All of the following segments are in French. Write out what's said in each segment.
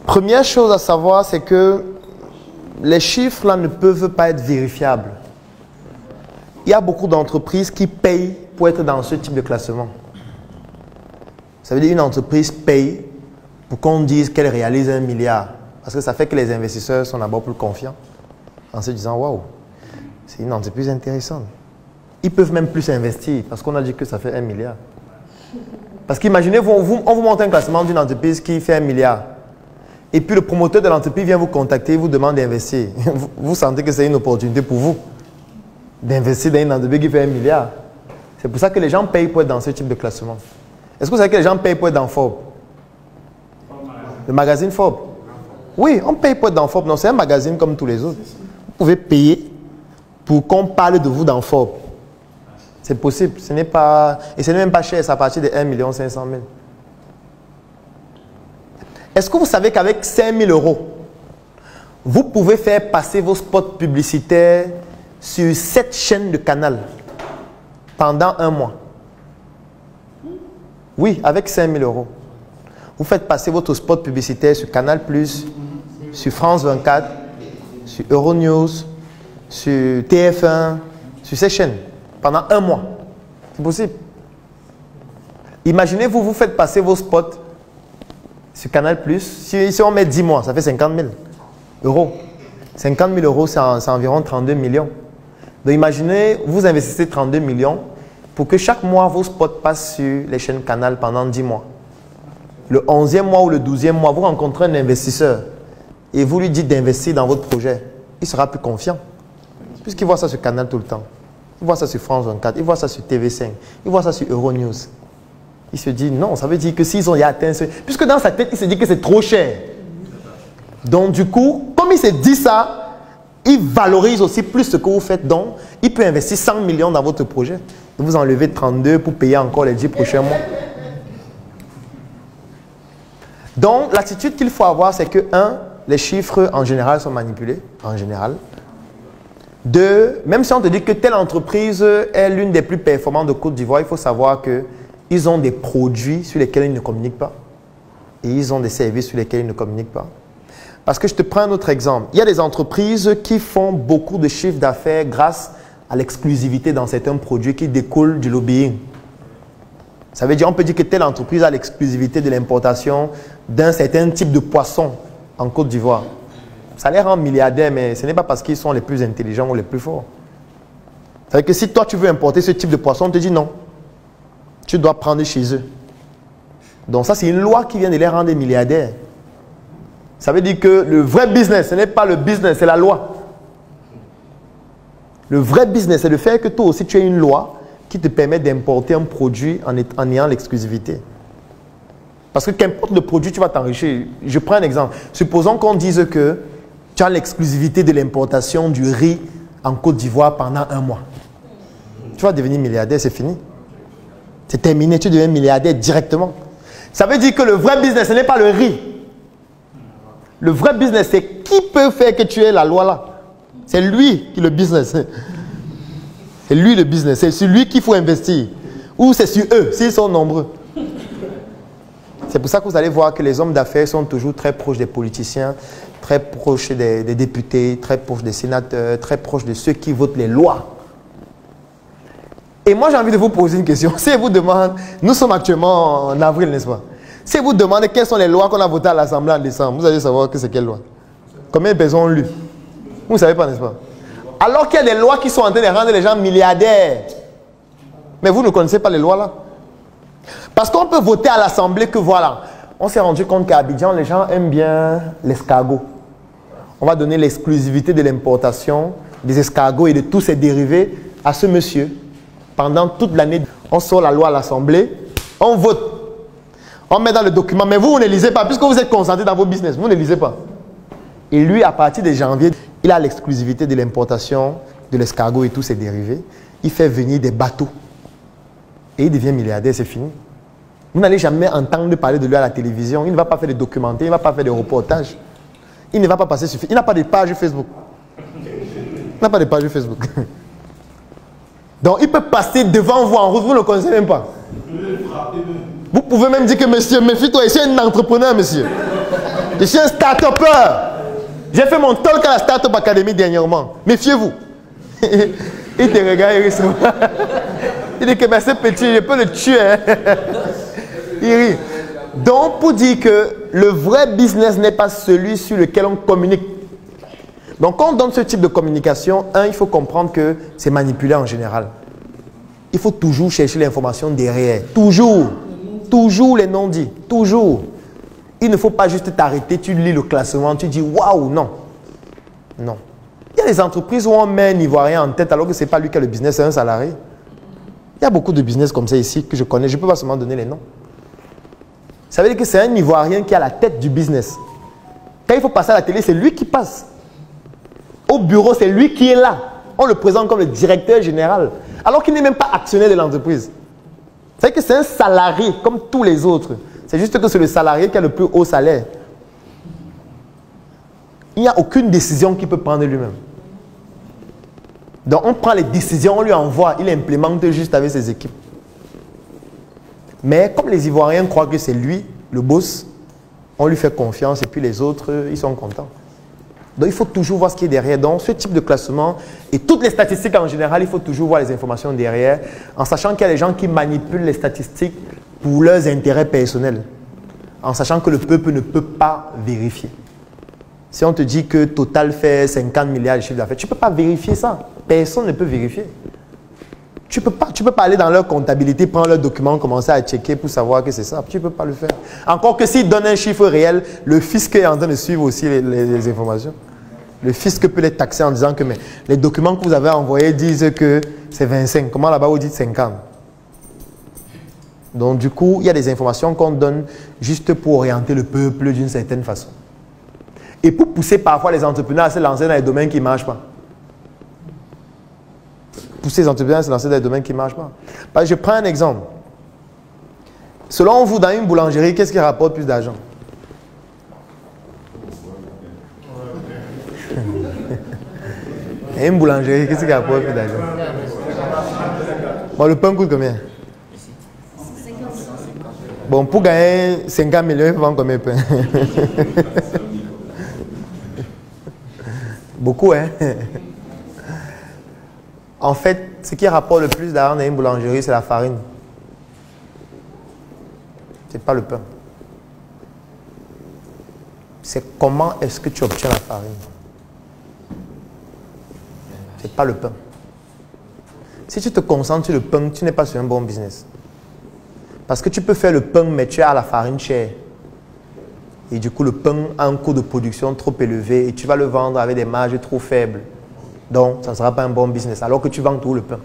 Première chose à savoir, c'est que les chiffres là ne peuvent pas être vérifiables. Il y a beaucoup d'entreprises qui payent pour être dans ce type de classement. Ça veut dire une entreprise paye pour qu'on dise qu'elle réalise 1 milliard. Parce que ça fait que les investisseurs sont d'abord plus confiants en se disant « Waouh, c'est une entreprise intéressante ». Ils peuvent même plus investir parce qu'on a dit que ça fait 1 milliard. Parce qu'imaginez-vous, on vous montre un classement d'une entreprise qui fait 1 milliard. Et puis le promoteur de l'entreprise vient vous contacter, vous demande d'investir. Vous sentez que c'est une opportunité pour vous d'investir dans une entreprise qui fait 1 milliard. C'est pour ça que les gens payent pour être dans ce type de classement. Est-ce que vous savez que les gens payent pour être dans Forbes? Le magazine Forbes? Oui, on paye pour être dans Forbes. Non, c'est un magazine comme tous les autres. Vous pouvez payer pour qu'on parle de vous dans Forbes. C'est possible. Ce n'est pas... Et ce n'est même pas cher, c'est à partir de 1 500 000. Est-ce que vous savez qu'avec 5 000 €, vous pouvez faire passer vos spots publicitaires sur 7 chaînes de canal pendant 1 mois? Oui, avec 5 000 €. Vous faites passer votre spot publicitaire sur Canal+, sur France 24, sur Euronews, sur TF1, sur ces chaînes, pendant 1 mois. C'est possible. Imaginez-vous, vous faites passer vos spots sur Canal+. Si on met 10 mois, ça fait 50 000 €. 50 000 €, c'est environ 32 millions. Donc imaginez, vous investissez 32 millions pour que chaque mois, vos spots passent sur les chaînes Canal pendant 10 mois. Le 11e mois ou le 12e mois, vous rencontrez un investisseur et vous lui dites d'investir dans votre projet. Il sera plus confiant. Puisqu'il voit ça sur Canal tout le temps. Il voit ça sur France 24, il voit ça sur TV5, il voit ça sur Euronews. Il se dit non, ça veut dire que s'ils ont atteint ce... Puisque dans sa tête, il se dit que c'est trop cher. Donc du coup, comme il se dit ça, il valorise aussi plus ce que vous faites. Donc, il peut investir 100 millions dans votre projet. Et vous enlevez 32 pour payer encore les 10 prochains mois. Donc, l'attitude qu'il faut avoir, c'est que 1, les chiffres en général sont manipulés. En général. 2, même si on te dit que telle entreprise est l'une des plus performantes de Côte d'Ivoire, il faut savoir qu'ils ont des produits sur lesquels ils ne communiquent pas. Et ils ont des services sur lesquels ils ne communiquent pas. Parce que je te prends un autre exemple. Il y a des entreprises qui font beaucoup de chiffres d'affaires grâce à l'exclusivité dans certains produits qui découlent du lobbying. Ça veut dire, on peut dire que telle entreprise a l'exclusivité de l'importation d'un certain type de poisson en Côte d'Ivoire. Ça les rend milliardaires, mais ce n'est pas parce qu'ils sont les plus intelligents ou les plus forts. Ça veut dire que si toi tu veux importer ce type de poisson, on te dit non. Tu dois prendre chez eux. Donc ça, c'est une loi qui vient de les rendre milliardaires. Ça veut dire que le vrai business, ce n'est pas le business, c'est la loi. Le vrai business, c'est le fait que toi aussi tu aies une loi qui te permet d'importer un produit en ayant l'exclusivité. Parce que qu'importe le produit, tu vas t'enrichir. Je prends un exemple. Supposons qu'on dise que tu as l'exclusivité de l'importation du riz en Côte d'Ivoire pendant 1 mois. Tu vas devenir milliardaire, c'est fini. C'est terminé, tu deviens milliardaire directement. Ça veut dire que le vrai business, ce n'est pas le riz. Le vrai business, c'est qui peut faire que tu aies la loi là. C'est lui qui est le business. C'est lui le business. C'est sur lui qu'il faut investir. Ou c'est sur eux, s'ils sont nombreux. C'est pour ça que vous allez voir que les hommes d'affaires sont toujours très proches des politiciens, très proches des députés, très proches des sénateurs, très proches de ceux qui votent les lois. Et moi, j'ai envie de vous poser une question. Si vous demandez, nous sommes actuellement en avril, n'est-ce pas? Si vous demandez quelles sont les lois qu'on a votées à l'Assemblée en décembre, vous allez savoir que c'est quelle loi. Combien de personnes ont lu? Vous ne savez pas, n'est-ce pas? Alors qu'il y a des lois qui sont en train de rendre les gens milliardaires. Mais vous ne connaissez pas les lois là. Parce qu'on peut voter à l'Assemblée que voilà, on s'est rendu compte qu'à Abidjan, les gens aiment bien l'escargot. On va donner l'exclusivité de l'importation des escargots et de tous ses dérivés à ce monsieur. Pendant toute l'année, on sort la loi à l'Assemblée, on vote. On met dans le document, mais vous ne lisez pas, puisque vous êtes concentré dans vos business, vous ne lisez pas. Et lui, à partir de janvier, il a l'exclusivité de l'importation de l'escargot et tous ses dérivés. Il fait venir des bateaux. Et il devient milliardaire, c'est fini. Vous n'allez jamais entendre parler de lui à la télévision. Il ne va pas faire des documentaires, il ne va pas faire des reportages. Il ne va pas passer sur... Il n'a pas de page Facebook. Il n'a pas de page Facebook. Donc, il peut passer devant vous en route, vous ne le connaissez même pas. Vous pouvez même dire que monsieur, méfie-toi, ici un entrepreneur, monsieur. Je suis un start-upper. J'ai fait mon talk à la Startup Academy dernièrement. Méfiez-vous. Il te regarde, il rit. Il dit que ben, c'est petit, je peux le tuer. Il rit. Donc, pour dire que le vrai business n'est pas celui sur lequel on communique. Donc, quand on donne ce type de communication, il faut comprendre que c'est manipulé en général. Il faut toujours chercher l'information derrière. Toujours. Toujours les non-dits. Toujours. Il ne faut pas juste t'arrêter, tu lis le classement, tu dis waouh, non. Non. Il y a des entreprises où on met un Ivoirien en tête alors que ce n'est pas lui qui a le business, c'est un salarié. Il y a beaucoup de business comme ça ici que je connais, je ne peux pas seulement donner les noms. Ça veut dire que c'est un Ivoirien qui a la tête du business. Quand il faut passer à la télé, c'est lui qui passe. Au bureau, c'est lui qui est là. On le présente comme le directeur général, alors qu'il n'est même pas actionnaire de l'entreprise. C'est que c'est un salarié comme tous les autres. C'est juste que c'est le salarié qui a le plus haut salaire. Il n'y a aucune décision qu'il peut prendre lui-même. Donc on prend les décisions, on lui envoie, il implémente juste avec ses équipes. Mais comme les Ivoiriens croient que c'est lui, le boss, on lui fait confiance et puis les autres, ils sont contents. Donc il faut toujours voir ce qui est derrière. Donc ce type de classement et toutes les statistiques en général, il faut toujours voir les informations derrière, en sachant qu'il y a des gens qui manipulent les statistiques pour leurs intérêts personnels, en sachant que le peuple ne peut pas vérifier. Si on te dit que Total fait 50 milliards de chiffre d'affaires, tu ne peux pas vérifier ça. Personne ne peut vérifier. Tu ne peux pas aller dans leur comptabilité, prendre leurs documents, commencer à checker pour savoir que c'est ça. Tu ne peux pas le faire. Encore que s'ils donnent un chiffre réel, le fisc est en train de suivre aussi les informations. Le fisc peut les taxer en disant que mais, les documents que vous avez envoyés disent que c'est 25. Comment là-bas vous dites 50? Donc du coup, il y a des informations qu'on donne juste pour orienter le peuple d'une certaine façon. Et pour pousser parfois les entrepreneurs à se lancer dans les domaines qui ne marchent pas. Pousser les entrepreneurs à se lancer dans les domaines qui ne marchent pas. Parce que je prends un exemple. Selon vous, dans une boulangerie, qu'est-ce qui rapporte plus d'argent? Une boulangerie, qu'est-ce qui rapporte plus d'argent? Bon, le pain coûte combien? Bon, pour gagner 50 millions, il faut vendre combien de pain? Beaucoup, hein? En fait, ce qui rapporte le plus d'argent dans une boulangerie, c'est la farine. Ce n'est pas le pain. C'est comment est-ce que tu obtiens la farine. Ce n'est pas le pain. Si tu te concentres sur le pain, tu n'es pas sur un bon business. Parce que tu peux faire le pain, mais tu as la farine chère. Et du coup, le pain a un coût de production trop élevé et tu vas le vendre avec des marges trop faibles. Donc, ça ne sera pas un bon business, alors que tu vends tout le pain.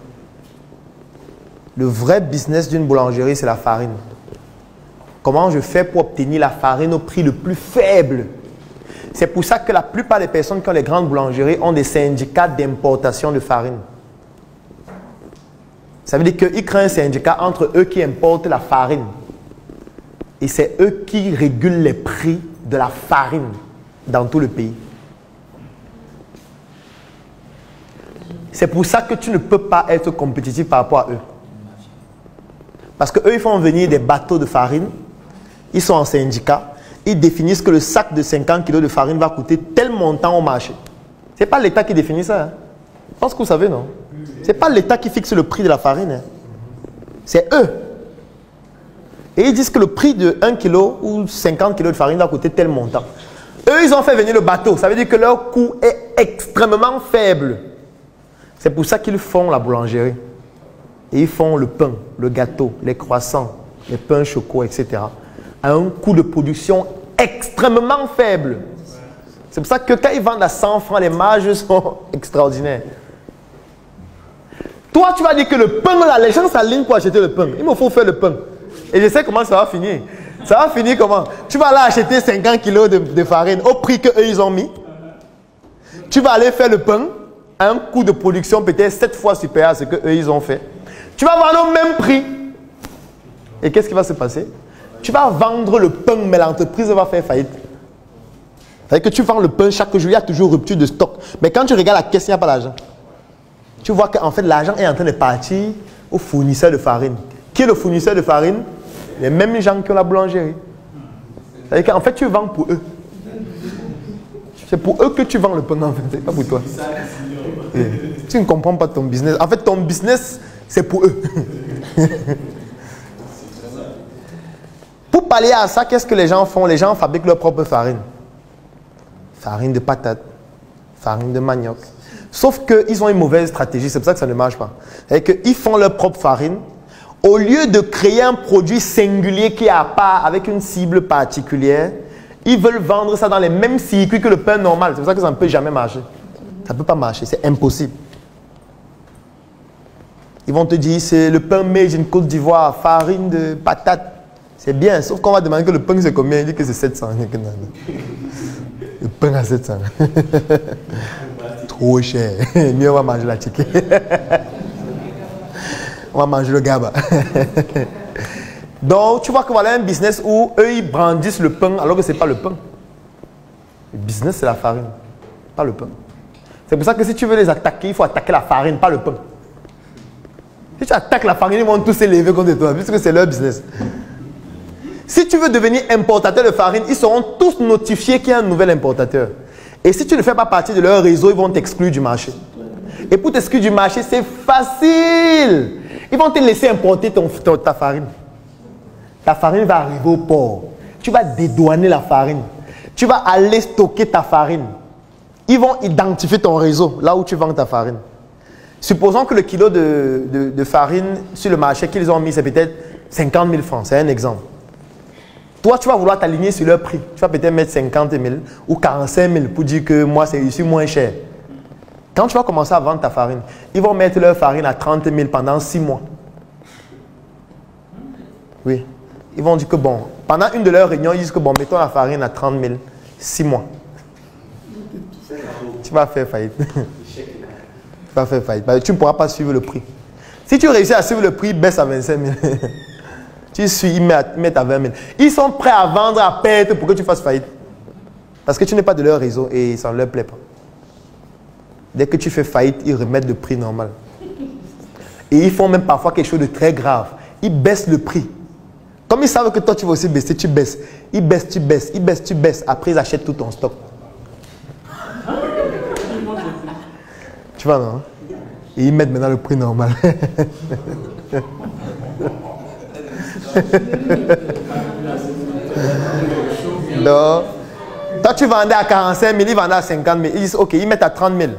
Le vrai business d'une boulangerie, c'est la farine. Comment je fais pour obtenir la farine au prix le plus faible? C'est pour ça que la plupart des personnes qui ont les grandes boulangeries ont des syndicats d'importation de farine. Ça veut dire qu'ils créent un syndicat entre eux qui importent la farine. Et c'est eux qui régulent les prix de la farine dans tout le pays. C'est pour ça que tu ne peux pas être compétitif par rapport à eux. Parce qu'eux, ils font venir des bateaux de farine. Ils sont en syndicat. Ils définissent que le sac de 50 kg de farine va coûter tel montant au marché. Ce n'est pas l'État qui définit ça. Hein. Je pense que vous savez, non? Ce n'est pas l'État qui fixe le prix de la farine. Hein. C'est eux. Et ils disent que le prix de 1 kg ou 50 kg de farine va coûter tel montant. Eux, ils ont fait venir le bateau. Ça veut dire que leur coût est extrêmement faible. C'est pour ça qu'ils font la boulangerie. Et ils font le pain, le gâteau, les croissants, les pains choco, etc. à un coût de production extrêmement faible. C'est pour ça que quand ils vendent à 100 francs, les marges sont extraordinaires. Toi, tu vas dire que le pain, là, les gens s'alignent pour acheter le pain. Il me faut faire le pain. Et je sais comment ça va finir. Ça va finir comment? Tu vas aller acheter 50 kg de farine au prix qu'eux, ils ont mis. Tu vas aller faire le pain à un coût de production peut-être 7 fois supérieur à ce qu'eux, ils ont fait. Tu vas vendre au même prix. Et qu'est-ce qui va se passer? Tu vas vendre le pain, mais l'entreprise va faire faillite. C'est-à-dire que tu vends le pain chaque jour, il y a toujours rupture de stock. Mais quand tu regardes la caisse, il n'y a pas d'argent. Tu vois qu'en fait, l'argent est en train de partir au fournisseur de farine. Qui est le fournisseur de farine? Les mêmes gens qui ont la boulangerie. C'est-à-dire qu'en fait, tu vends pour eux. C'est pour eux que tu vends le pain, en fait, c'est pas pour toi. Tu ne comprends pas ton business. En fait, ton business, c'est pour eux. Pour pallier à ça, qu'est-ce que les gens font? Les gens fabriquent leur propre farine. Farine de patate, farine de manioc. Sauf qu'ils ont une mauvaise stratégie, c'est pour ça que ça ne marche pas. C'est qu'ils font leur propre farine. Au lieu de créer un produit singulier qui est à part, avec une cible particulière, ils veulent vendre ça dans les mêmes circuits que le pain normal. C'est pour ça que ça ne peut jamais marcher. Ça ne peut pas marcher, c'est impossible. Ils vont te dire, c'est le pain made in Côte d'Ivoire, farine de patate. C'est bien, sauf qu'on va demander que le pain c'est combien. Il dit que c'est 700. Le pain à 700. Trop cher. Mieux on va manger la chicken. On va manger le gaba. Donc, tu vois que voilà un business où eux, ils brandissent le pain alors que ce n'est pas le pain. Le business, c'est la farine, pas le pain. C'est pour ça que si tu veux les attaquer, il faut attaquer la farine, pas le pain. Si tu attaques la farine, ils vont tous s'élever contre toi, puisque c'est leur business. Si tu veux devenir importateur de farine, ils seront tous notifiés qu'il y a un nouvel importateur. Et si tu ne fais pas partie de leur réseau, ils vont t'exclure du marché. Et pour t'exclure du marché, c'est facile. Ils vont te laisser importer ta farine. Ta farine va arriver au port. Tu vas dédouaner la farine. Tu vas aller stocker ta farine. Ils vont identifier ton réseau, là où tu vends ta farine. Supposons que le kilo de farine sur le marché qu'ils ont mis, c'est peut-être 50 000 francs. C'est un exemple. Toi, tu vas vouloir t'aligner sur leur prix. Tu vas peut-être mettre 50 000 ou 45 000 pour dire que moi, c'est ici moins cher. Quand tu vas commencer à vendre ta farine, ils vont mettre leur farine à 30 000 pendant 6 mois. Oui. Ils vont dire que bon, pendant une de leurs réunions, ils disent que bon, mettons la farine à 30 000, 6 mois. Tu vas faire faillite. Tu vas faire faillite. Tu ne pourras pas suivre le prix. Si tu réussis à suivre le prix, baisse à 25 000. Tu suis, ils mettent à 20 000. Ils sont prêts à vendre à perte pour que tu fasses faillite. Parce que tu n'es pas de leur réseau et ça ne leur plaît pas. Dès que tu fais faillite, ils remettent le prix normal. Et ils font même parfois quelque chose de très grave. Ils baissent le prix. Comme ils savent que toi, tu vas aussi baisser, tu baisses. Ils baissent, tu baisses. Ils baissent, tu baisses. Après, ils achètent tout ton stock. Tu vois, non? Et ils mettent maintenant le prix normal. Donc, toi, tu vendais à 45 000, ils vendaient à 50 000. Ils disent, OK, ils mettent à 30 000.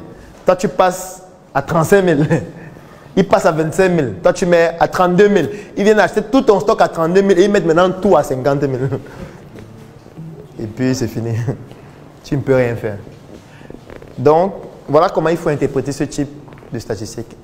Toi, tu passes à 35 000. Ils passent à 25 000. Toi, tu mets à 32 000. Ils viennent acheter tout ton stock à 32 000 et ils mettent maintenant tout à 50 000. Et puis, c'est fini. Tu ne peux rien faire. Donc, voilà comment il faut interpréter ce type de statistique.